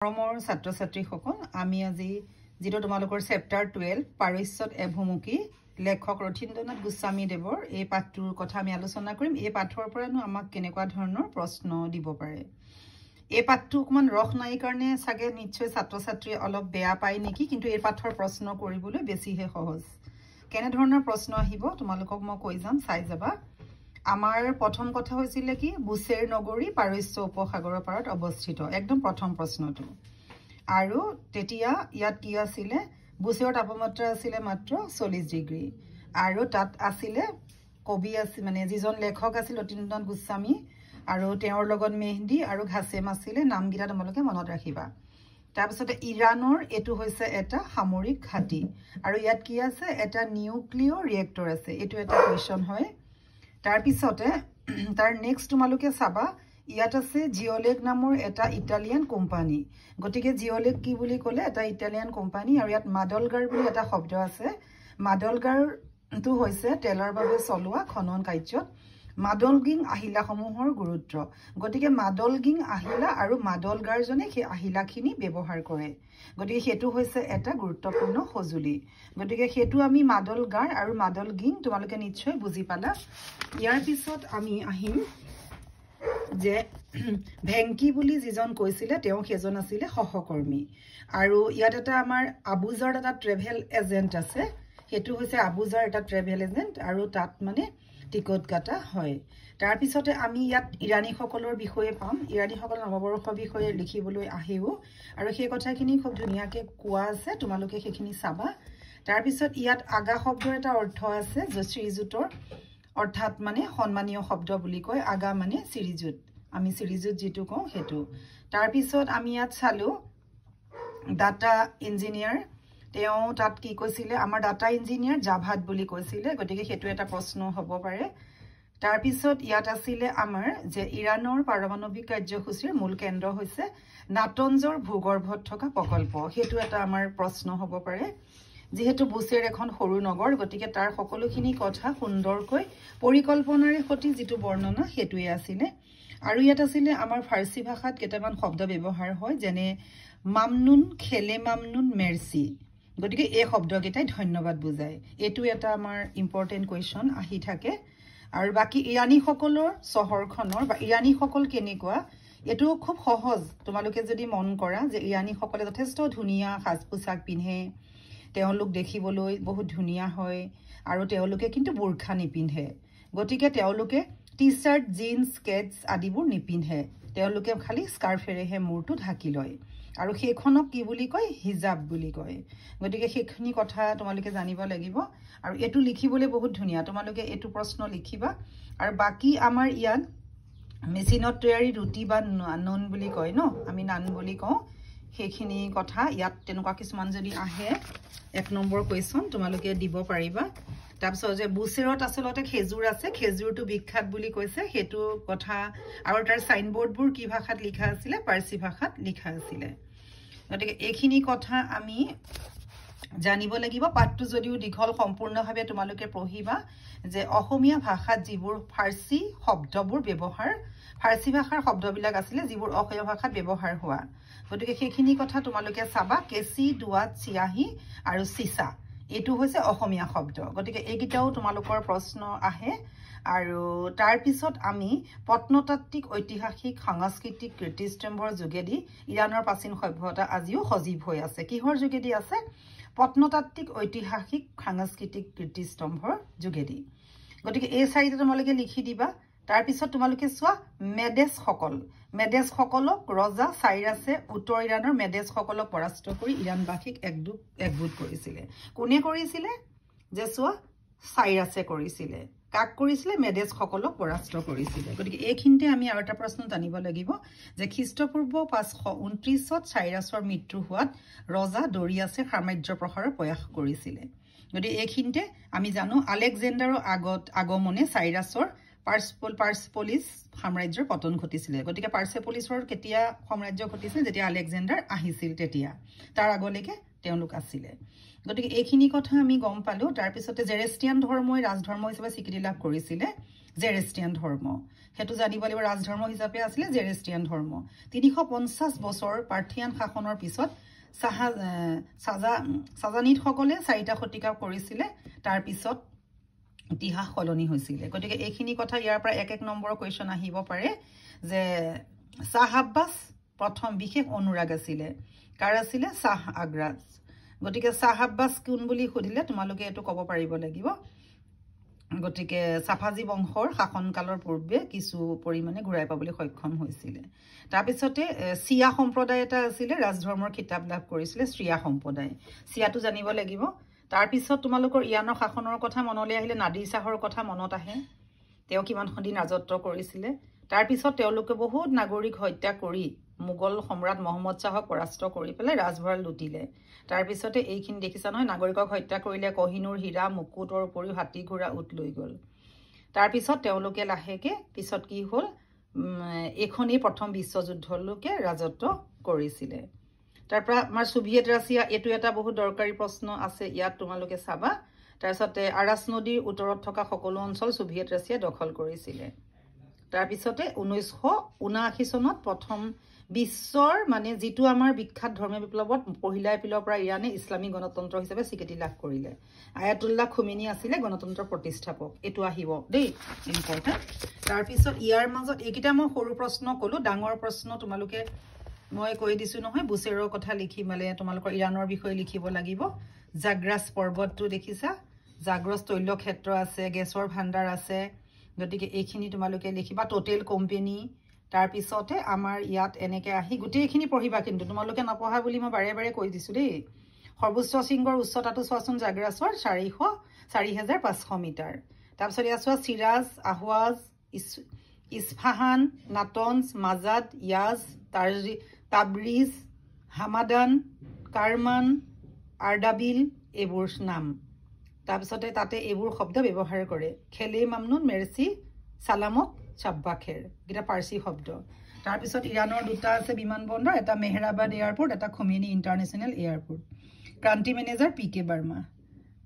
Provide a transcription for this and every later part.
মৰমৰ ছাত্ৰ ছাত্ৰীসকল আমি আজি যেটো তোমালোকৰ চেপ্টাৰ 12 পাৰস্যত এভুমুখী লেখক ৰথীন্দ্ৰনাথ গোস্বামী দেৱৰ এই পাঠটোৰ কথা আমি আলোচনা কৰিম। এই পাঠৰ পৰানো আমাক কেনেকুৱা ধৰণৰ প্ৰশ্ন দিব পাৰে। এই পাঠটো অকমান ৰস নাই কাৰণে সাগে নিশ্চয় ছাত্ৰ ছাত্ৰী অলপ বেয়া পায় নেকি, কিন্তু এই পাঠৰ প্ৰশ্ন কৰিবলৈ বেছিহে সহজ। কেনে ধৰণৰ প্ৰশ্ন আহিব তোমালোকক মই কৈ যাম, চাই যাবা। আমাৰ প্ৰথম কথা হৈছিল কি বুচেৰ নগৰী পাৰস্য উপসাগৰৰ পাৰত অৱস্থিত, একদম প্ৰথম প্ৰশ্নটো। আৰু তেতিয়া ইয়াত কি আছিলে, বুচেৰৰ তাপমাত্ৰা আছিলে মাত্ৰ 40 ডিগ্ৰী আৰু তাত আছিলে কবি আছিল মানে যিজন লেখক আছিল ৰথীন্দ্ৰনাথ গোস্বামী আৰু তেওঁৰ লগত মেহদি আৰু ঘাছেম আছিলে। নামকেইটা তোমালোকে মনত ৰাখিবা। তাৰপিছতে ইৰাণৰ এইটো হৈছে এটা সামৰিক ঘাটি আৰু ইয়াত কি আছে, এটা নিউক্লিয়াৰ ৰিয়েক্টৰ আছে। এইটো এটা কুৱেশ্যন হয়। তাৰ পিছতে তাৰ নেক্সট তোমালোকে চাবা, ইয়াত আছে জিঅলেগ নামৰ এটা ইটালিয়ান কোম্পানী। গতিকে জিঅলেগ কি বুলি ক'লে এটা ইটালিয়ান কোম্পানী আৰু ইয়াত মাডলগাৰ বুলি এটা শব্দ আছে। মাডলগাৰটো হৈছে তেলৰ বাবে চলোৱা খনন কাৰ্যত মাডলগিং আহিলাসমূহৰ গুৰুত্ব। গতিকে মাডলগিং আহিলা আৰু মাডলগাৰজনে সেই আহিলাখিনি ব্যৱহাৰ কৰে। গতিকে সেইটো হৈছে এটা গুৰুত্বপূৰ্ণ সঁজুলি। গতিকে সেইটো আমি মাডলগাৰ আৰু মাডলগিং তোমালোকে নিশ্চয় বুজি পালা। ইয়াৰ পিছত আমি আহিম যে ভেংকি বুলি যিজন কৈছিলে তেওঁ সেইজন আছিলে সহকৰ্মী। আৰু ইয়াত এটা আমাৰ আবুজাৰ এটা ট্ৰেভেল এজেণ্ট আছে। সেইটো হৈছে আবুজাৰ এটা ট্ৰেভেল এজেণ্ট আৰু তাত মানে টিকট কাটা হয়। তাৰ পিছতে আমি ইয়াত ইৰাণীসকলৰ বিষয়ে পাম। ইৰাণীসকলৰ নৱবৰ্ষৰ বিষয়ে লিখিবলৈ আহেও আৰু সেই কথাখিনি খুব ধুনীয়াকৈ কোৱা আছে, তোমালোকে সেইখিনি চাবা। তাৰ পিছত ইয়াত আগা শব্দৰ এটা অৰ্থ আছে, শ্ৰীযুতৰ অৰ্থাৎ মানে সন্মানীয় শব্দ বুলি কয়। আগা মানে শ্ৰীযুত, আমি শ্ৰীযুত যিটো কওঁ সেইটো। তাৰ পিছত আমি ইয়াত চালো ডাটা ইঞ্জিনিয়াৰ, তেওঁ তাত কি কৈছিলে, আমাৰ ডাটা ইঞ্জিনিয়াৰ জাভাত বুলি কৈছিলে। গতিকে সেইটো এটা প্ৰশ্ন হ'ব পাৰে। তাৰ পিছত ইয়াত আছিলে আমাৰ যে ইৰাণৰ পাৰমাণৱিক কাৰ্যসূচীৰ মূল কেন্দ্ৰ হৈছে নাটঞ্জৰ ভূগৰ্ভত থকা প্ৰকল্প। সেইটো এটা আমাৰ প্ৰশ্ন হ'ব পাৰে। যিহেতু বুচেৰ এখন সৰু নগৰ, গতিকে তাৰ সকলোখিনি কথা সুন্দৰকৈ পৰিকল্পনাৰে সৈতে যিটো বৰ্ণনা সেইটোৱে আছিলে। আৰু ইয়াত আছিলে আমাৰ ফাৰ্চী ভাষাত কেইটামান শব্দ ব্যৱহাৰ হয়, যেনে মামনুন, খেলে মামনুন, মেৰ্চি। গতিকে এই শব্দকেইটাই ধন্যবাদ বুজায়। এইটো এটা আমাৰ ইম্পৰ্টেণ্ট কুৱেশ্যন আহি থাকে। আৰু বাকী ইৰাণীসকলৰ চহৰখনৰ বা ইৰাণীসকল কেনেকুৱা, এইটো খুব সহজ। তোমালোকে যদি মন কৰা যে ইৰাণীসকলে যথেষ্ট ধুনীয়া সাজ পোছাক পিন্ধে, তেওঁলোক দেখিবলৈ বহুত ধুনীয়া হয় আৰু তেওঁলোকে কিন্তু বোৰখা নিপিন্ধে। গতিকে তেওঁলোকে টি চাৰ্ট, জিন্স, কেটছ আদিবোৰ নিপিন্ধে। তেওঁলোকে খালি স্কাৰ্ফেৰেহে মূৰটো ঢাকি লয় আৰু সেইখনক কি বুলি কয়, হিজাব বুলি কয়। গতিকে সেইখিনি কথা তোমালোকে জানিব লাগিব। আৰু এইটো লিখিবলৈ বহুত ধুনীয়া, তোমালোকে এইটো প্ৰশ্ন লিখিবা। আৰু বাকী আমাৰ ইয়াত মেচিনত তৈয়াৰী ৰুটি বা নান বুলি কয় ন, আমি নান বুলি কওঁ, সেইখিনি কথা ইয়াত তেনেকুৱা কিছুমান যদি আহে 1 নম্বৰ কুৱেশ্যন তোমালোকে দিব পাৰিবা। তাৰপিছত যে বুচেৰত আচলতে খেজুৰ আছে, খেজুৰটো বিখ্যাত বুলি কৈছে সেইটো কথা। আৰু তাৰ চাইনবোৰ্ডবোৰ কি ভাষাত লিখা আছিলে, পাৰ্চী ভাষাত লিখা আছিলে। গতিকে এইখিনি কথা আমি জানিব লাগিব। পাঠটো যদিও দীঘল, সম্পূৰ্ণভাৱে তোমালোকে পঢ়িবা যে অসমীয়া ভাষাত যিবোৰ ফাৰ্চী শব্দবোৰ ব্যৱহাৰ, ফাৰ্চী ভাষাৰ শব্দবিলাক আছিলে যিবোৰ অসমীয়া ভাষাত ব্যৱহাৰ হোৱা। গতিকে সেইখিনি কথা তোমালোকে চাবা। কেঁচি, দোৱাত, চিয়াহী আৰু চিচা এইটো হৈছে অসমীয়া শব্দ। গতিকে এইকেইটাও তোমালোকৰ প্ৰশ্ন আহে। আৰু তাৰপিছত আমি প্ৰত্নতাত্ত্বিক, ঐতিহাসিক, সাংস্কৃতিক কীৰ্তিস্তম্ভৰ যোগেদি ইৰাণৰ প্ৰাচীন সভ্যতা আজিও সজীৱ হৈ আছে। কিহৰ যোগেদি আছে, প্ৰত্নতাত্ত্বিক, ঐতিহাসিক, সাংস্কৃতিক কীৰ্তিস্তম্ভৰ যোগেদি। গতিকে এই 4টা তোমালোকে লিখি দিবা। তাৰপিছত তোমালোকে চোৱা মেডেছসকল, মেডেছসকলক ৰজা চাইৰাছে উত্তৰ ইৰাণৰ মেডেছসকলক পৰাস্ত কৰি ইৰাণবাসীক একগোট কৰিছিলে। কোনে কৰিছিলে, যে চোৱা চাইৰাছে কৰিছিলে। কাক কৰিছিলে, মেডেছসকলক পৰাস্ত কৰিছিলে। গতিকে এইখিনিতে আমি আৰু এটা প্ৰশ্ন জানিব লাগিব যে খ্ৰীষ্টপূৰ্ব 529ত চাইৰাছৰ মৃত্যু হোৱাত ৰজা ডৰিয়াছে সাম্ৰাজ্য প্ৰসাৰৰ প্ৰয়াস কৰিছিলে। গতিকে এইখিনিতে আমি জানো আলেকজেণ্ডাৰৰ আগমনে চাইৰাছৰ পাৰ্চপলিছ সাম্ৰাজ্যৰ পতন ঘটিছিলে গতিকে পাৰ্চেপলিছৰ কেতিয়া সাম্ৰাজ্য ঘটিছিল যেতিয়া আলেকজেণ্ডাৰ আহিছিল তেতিয়া তাৰ আগলৈকে তেওঁলোক আছিলে গতিকে এইখিনি কথা আমি গম পালো তাৰ পিছতে জেৰেষ্টিয়ান ধৰ্মই ৰাজধৰ্ম হিচাপে স্বীকৃতি লাভ কৰিছিলে জেৰেষ্টিয়ান ধৰ্ম হেতু জানিব লাগিব ৰাজধৰ্ম হিচাপে আছিল জেৰেষ্টিয়ান ধৰ্ম 350 বছৰ পাৰ্থিয়ান শাসনৰ পিছত সাজানিদসকলে 4টা শতিকা কৰিছিলে তাৰ পিছত ইতিহাস সলনি হৈছিলে গতিকে এইখিনি কথা ইয়াৰ পৰা এক নম্বৰ কোৱেশ্চন আহিব পাৰে যে শাহ আব্বাস প্ৰথম বিশেষ অনুৰাগ আছিলে কাৰ আছিলে শাহ আগ্ৰাজ গতিকে শাহ আব্বাস কোন বুলি সুধিলে তোমালোকে এটো ক'ব পাৰিব লাগিব গতিকে সাফাজি বংশৰ শাসনকালৰ পূৰ্বে কিছু পৰিমাণে ঘূৰাই পাবলৈ সক্ষম হৈছিলে তাৰ পিছতে সিয়া সম্প্ৰদায় এটা আছিল ৰাজধৰ্মৰ খিতাপ লাভ কৰিছিল শ্ৰিয়া সম্প্ৰদায় সিয়াটো জানিব লাগিব তাৰ পিছত তোমালোকৰ ইয়ানৰ শাসনৰ কথা মনলৈ আহিলে নাদিৰ শাহৰ কথা মনত আহে তেওঁ কিমান দিন ৰাজত্ব কৰিছিল তাৰ পিছত তেওঁলোকে বহুত নাগৰিক হত্যা কৰি মুগল সম্ৰাট মহম্মদ শাহক পৰাস্ত কৰি পেলাই ৰাজভঁৰাল লুটিলে তাৰ পিছতে এইখিনি দেখিছা নহয় নাগৰিকক হত্যা কৰিলে কহিনুৰ হীৰা মুকুটৰ উপৰিও হাতী ঘোঁৰা উট লৈ গ'ল তাৰ পিছত তেওঁলোকে লাহেকে পিছত কি হ'ল এখনেই প্ৰথম বিশ্বযুদ্ধলৈকে ৰাজত্ব কৰিছিলে তাৰ পৰা আমাৰ সোভিয়েট ৰাছিয়া এটো এটা বহুত দৰকাৰী প্ৰশ্ন আছে ইয়াত তোমালোকে চাবা তাৰ পিছতে আৰাস নদীৰ উত্তৰত থকা সকলো অঞ্চল সোভিয়েট ৰাছিয়া দখল কৰিছিলে তাৰ পিছতে 1979 চনত প্ৰথম বিশ্বৰ মানে যেটো আমাৰ বিখ্যাত ধৰ্মীয় বিপ্লৱত পহিলা এপ্ৰিলৰ পৰা ইৰানে ইছলামী গণতন্ত্ৰ হিচাপে স্বীকৃতি লাভ কৰিলে আয়াতুল্লাহ খুমেনি আছিল গণতন্ত্ৰৰ প্ৰতিষ্ঠাপক এটো আহিব দেই ইম্পৰ্টেন্ট তাৰ পিছত ইয়াৰ মাজত এইকিটা মই সৰু প্ৰশ্ন কলো ডাঙৰ প্ৰশ্ন তোমালোকে মই কৈ দিছো নহয় বুছেৰৰ কথা লিখি মানে তোমালোকৰ ইৰানৰ বিষয়ে লিখিব লাগিব জাগ্ৰাছ পৰ্বতটো দেখিছা জাগ্ৰছ তৈল ক্ষেত্ৰ আছে গেছৰ ভাণ্ডাৰ আছে গতিকে এইখিনি তোমালোকে লিখিবা টোটেল কোম্পানী তাৰ পিছতে আমাৰ ইয়াত এনেকে আহি গুটেইখিনি পঢ়িবা কিন্তু তোমালোকে নপঢ়া বুলি মই বাৰে বাৰে কৈ দিছো দেই সৰ্বোচ্চ শৃংগৰ উচ্চতাটো চোৱাচোন জাগ্ৰাছৰ 4500 মিটাৰ তাৰ পিছত ইয়াত চোৱা সিৰাজ আহৱাজ ইছফাহান নাটনজ মাজাদ ইয়াজ তাবৰিজ হামাদান কাৰমান আৰদাবিল এইবোৰ নাম তাৰ পিছতে তাতে এইবোৰ শব্দ ব্যৱহাৰ কৰে খেলে মামনুন মেৰচি সালামক চাব্বাখেৰ গিটা পাৰ্সি শব্দ তাৰ পিছত ইৰানৰ দুটা আছে বিমানবন্দৰ এটা মেহৰাবাদ এয়াৰপোৰ্ট এটা খুমেনি ইন্টাৰনেশ্যনেল এয়াৰপোৰ্ট ক্ৰান্তি মেনেজাৰ পিকে বাৰ্মা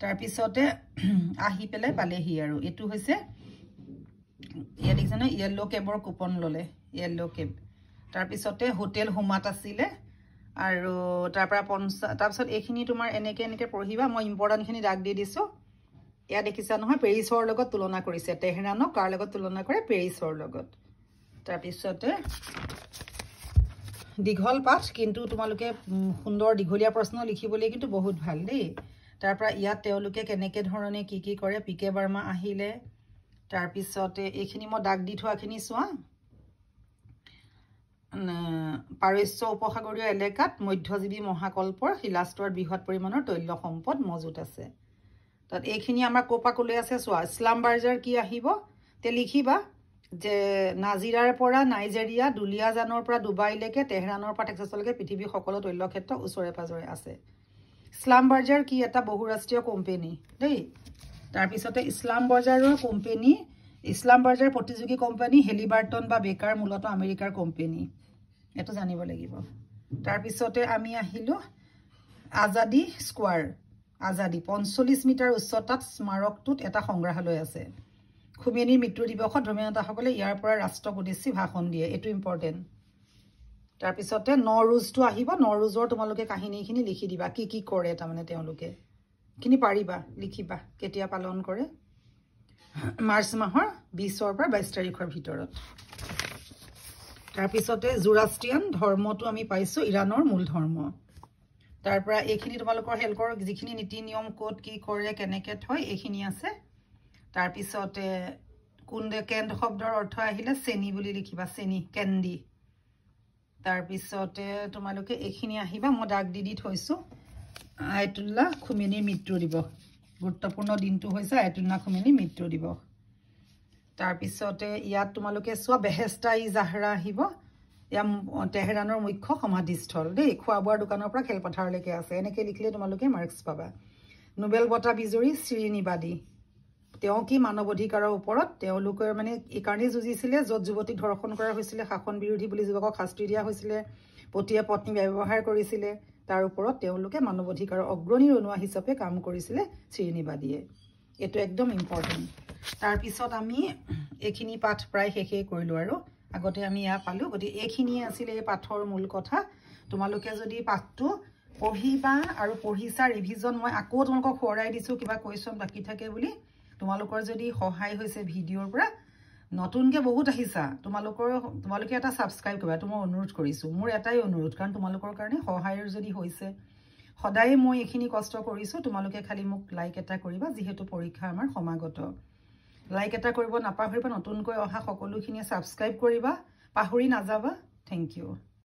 তাৰ পিছতে আহি পেলাই পালেহি আৰু এটো হৈছে ইয়া দেখিছানে ইয়েলো কেবৰ কুপন ললে ইয়েলো কেব তাৰ পিছতে হোটেল হুমাত আছিলে আৰু তাৰ পৰা তাৰ পিছত এইখিনি তোমাৰ এনেকে পঢ়িবা মই ইম্পৰ্টেন্ট খিনি দাগ দি দিছো ইয়া দেখিছা নহয় পেৰিছৰ লগত তুলনা কৰিছে তেহৰানক কাৰ লগত তুলনা কৰে পেৰিছৰ লগত তাৰ পিছতে দীঘল পাঠ কিন্তু তোমালোকে সুন্দৰ দীঘলীয়া প্ৰশ্ন লিখিবলৈ কিন্তু বহুত ভাল দেই তাৰ পৰা ইয়াত তেওঁলোকে কেনেকে ধৰণে কি কৰে পিকে বাৰ্মা আহিলে তাৰ পিছতে এইখিনি মই দাগ দি থোৱাখিনি চোৱা পাৰস্য উপসাগৰীয় এলেকাত মধ্যজীৱী মহাকল্পৰ শিলাস্তৰৰ বৃহৎ পৰিমাণৰ তৈল সম্পদ মজুত আছে তাত এইখিনি আমাৰ কোপাকলৈ আছে চোৱা ইছলাম বাৰ্জাৰ কি আহিব তে লিখিবা যে নাজিৰাৰ পৰা নাইজেৰিয়া দুলিয়াজানৰ পৰা ডুবাইলৈকে তেহৰানৰ পৰা টেক্সাছলৈকে পৃথিৱীৰ সকলো তৈল ক্ষেত্ৰ ওচৰে পাজৰে আছে ইছলাম বাৰ্জাৰ কি এটা বহুৰাষ্ট্ৰীয় কোম্পানী দেই তাৰ পিছতে ইছলাম বাৰ্জাৰৰ কোম্পানী ইছলাম বাৰ্জাৰ প্ৰতিযোগী কোম্পানী হেলিবাৰ্টন বা বেকাৰ মূলত আমেৰিকাৰ কোম্পানী এটো জানিব লাগিব তাৰ পিছতে আমি আহিলো আজাদি স্কোয়াৰ আজাদি 45 মিটাৰ উচ্চতাত স্মাৰকটোত এটা সংগ্ৰহালয় আছে খুমেনিৰ মৃত্যু দিৱসত ধৰ্মীয় নেতাসকলে ইয়াৰ পৰা ৰাষ্ট্ৰক উদ্দেশ্যি ভাষণ দিয়ে এটো ইম্পৰ্টেন্ট তাৰ পিছতে নৰুজটো আহিব নৰুজৰ তোমালোকে কাহিনীখিনি লিখি দিবা কি কৰে তাৰমানে তেওঁলোকে কিনি পাৰিবা লিখিবা কেতিয়া পালন কৰে মাৰ্চ মাহৰ 20 পৰা 22 তাৰিখৰ ভিতৰত তাৰ পিছতে জুৰাষ্ট্ৰিয়ান ধৰ্মটো আমি পাইছো ইৰানৰ মূল ধৰ্ম তাৰ পৰা এইখিনি তোমালোকৰ হেলকৰ যিখিনি নীতি নিয়ম কোড কি কৰে কেনেকে থয় এইখিনি আছে তাৰ পিছতে কেন্দ শব্দৰ অৰ্থ আহিলে চেনি বুলি লিখিবা চেনি কেন্দি তাৰ পিছতে তোমালোকে এইখিনি আহিবা মই দাগ দি থৈছো আয়াতুল্লাহ খুমেনিৰ মৃত্যু দিৱস গুৰুত্বপূৰ্ণ দিনটো হৈছে আয়াতুল্লাহ খুমেনিৰ মৃত্যু দিৱস তাৰ পিছতে ইয়াত তোমালোকে চোৱা বেহেস্তা-ই জাহৰা আহিব ইয়া তেহৰানৰ মুখ্য সমাধিস্থল দেই খোৱা বোৱাৰ দোকানৰ পৰা খেলপথাৰলৈকে আছে এনেকে লিখিলে তোমালোকে মাৰ্কস পাবা নোবেল বঁটা বিজয়ী শ্ৰীনিবাদী তেওঁ কি মানৱ অধিকাৰৰ ওপৰত তেওঁলোকে মানে এইকাৰণেই যুঁজিছিলে য'ত যুৱতীক ধৰ্ষণ কৰা হৈছিলে শাসন বিৰোধী বুলি যুৱকক শাস্তি দিয়া হৈছিলে পতিয়ে পত্নী ব্যৱহাৰ কৰিছিলে তাৰ ওপৰত তেওঁলোকে মানৱ অধিকাৰৰ অগ্ৰণী অনুৱা হিচাপে কাম কৰিছিলে শ্ৰীনিবাদীয়ে এটো একদম ইম্পৰ্টেন্ট তাৰ পিছত আমি এইখিনি পাঠ প্ৰায় শেষেই কৰিলো আৰু আগতে আমি ইয়া পালো গতি এইখিনি আছিল এই পাঠৰ মূল কথা তোমালোকে যদি পাঠটো পঢ়িবা আৰু পঢ়িছা ৰিভিজন মই আকৌ তোমালোকক খৰাই দিছো কিবা কোৱেশ্চন বাকি থাকে বুলি তোমালোকৰ যদি সহায় হৈছে ভিডিওৰ পৰা নতুনকে বহুত আহিছা তোমালোকে এটা সাবস্ক্ৰাইব কৰিবা মই অনুৰোধ কৰিছো মোৰ এটাই অনুৰোধ কাৰণ তোমালোকৰ কাৰণে সহায়ৰ যদি হৈছে সদায় মই এইখিনি কষ্ট কৰিছো তোমালোকে খালি মোক লাইক এটা কৰিবা যেহেতু পৰীক্ষা আমাৰ সমাগত লাইক এটা কৰিব নাপাহৰিবা নতুনকৈ অহা সকলোখিনি সাবস্ক্ৰাইব কৰিবা পাহৰি নাযাবা থ্যাংক ইউ